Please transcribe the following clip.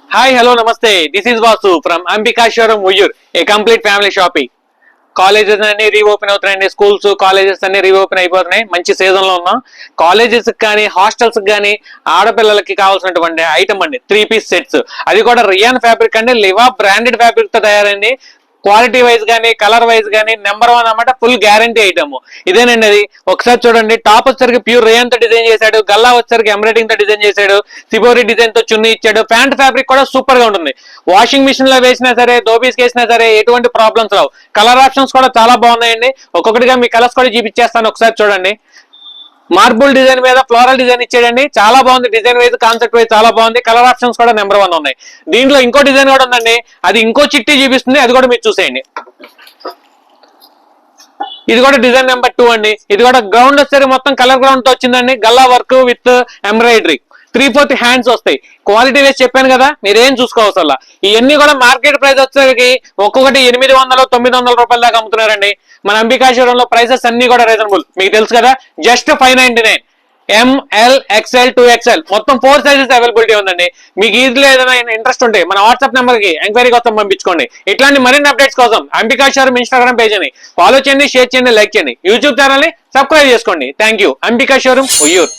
Hi, hello, namaste. This is Vasu from Ambika Showroom, Uyur, a complete family shopping. Colleges అన్ని reopen అవుతున్నాయండి. Schools colleges అన్ని reopen అయిపోతున్నాయి. మంచి season లో ఉన్నాం. కాలేజెస్ కానీ హాస్టల్స్ కానీ ఆడపిల్లలకి కావాల్సినటువంటి ఐటమ్ అండి 3 పీస్ సెట్స్. అది కూడా రియాన్ ఫ్యాబ్రిక్ అండి. లివా బ్రాండెడ్ ఫ్యాబ్రిక్ తో తయారైంది. క్వాలిటీ వైజ్ కానీ కలర్ వైజ్ కానీ నెంబర్ 1 అన్నమాట. ఫుల్ గ్యారంటీ ఐటమ్ ఇదేనండి. అది ఒకసారి చూడండి. టాప్ వచ్చరికి ప్యూర్ రేయన్ తో డిజైన్ చేశాడు. గల్లా వచ్చరికి ఎంబ్రాయిడింగ్ తో డిజైన్ చేశాడు. సిబోరి డిజైన్ తో చున్నీ ఇచ్చాడు. ప్యాంట్ ఫ్యాబ్రిక్ కూడా సూపర్ గా ఉంటుంది. వాషింగ్ మిషన్ లో వేసినా సరే, దోబీస్ వేసినా సరే ఎటువంటి ప్రాబ్లమ్స్ రావు. కలర్ ఆప్షన్స్ కూడా చాలా బాగున్నాయండి. ఒక్కొక్కటిగా మీ కలర్స్ కూడా చూపించేస్తాను, ఒకసారి చూడండి. మార్బుల్ డిజైన్ మీద ఫ్లోరల్ డిజైన్ ఇచ్చాడండి. చాలా బాగుంది. డిజైన్ వైజ్ కాన్సెప్ట్ వైజ్ చాలా బాగుంది. కలర్ ఆప్షన్స్ కూడా నెంబర్ 1 ఉన్నాయి. దీంట్లో ఇంకో డిజైన్ కూడా ఉందండి. అది ఇంకో చిట్టి చూపిస్తుంది. అది కూడా మీరు చూసేయండి. ఇది కూడా డిజైన్ నెంబర్ 2 అండి. ఇది కూడా గ్రౌండ్ వచ్చేసరికి మొత్తం కలర్ గ్రౌండ్ తో వచ్చిందండి. Galla work with embroidery. 3/4 hands వస్తాయి. క్వాలిటీ వేసి చెప్పాను కదా, మీరేం చూసుకోవసల్లా. ఇవన్నీ కూడా మార్కెట్ ప్రైస్ వచ్చేసరికి ఒక్కొక్కటి 800-900 రూపాయల దాకా అమ్ముతున్నారండి. మన అంబికా షోరూంలో ప్రైసెస్ అన్ని కూడా రీజనబుల్. మీకు తెలుసు కదా, జస్ట్ 599. ML XL 2XL మొత్తం 4 సైజెస్ అవైలబిలిటీ ఉందండి. మీకు ఈజీలో ఏదైనా ఇంట్రెస్ట్ ఉంటే మన వాట్సాప్ నెంబర్ కి ఎంక్వైరీ కోసం పంపించుకోండి. ఇట్లాంటి మరిన్ని అప్డేట్స్ కోసం అంబికా షోరూం ఇన్స్టాగ్రామ్ పేజ్ అని ఫాలో చేయండి, షేర్ చేయండి, లైక్ చేయండి. యూట్యూబ్ ఛానల్ ని సబ్స్క్రైబ్ చేసుకోండి. Thank you. Ambika showroom, Vuyyuru.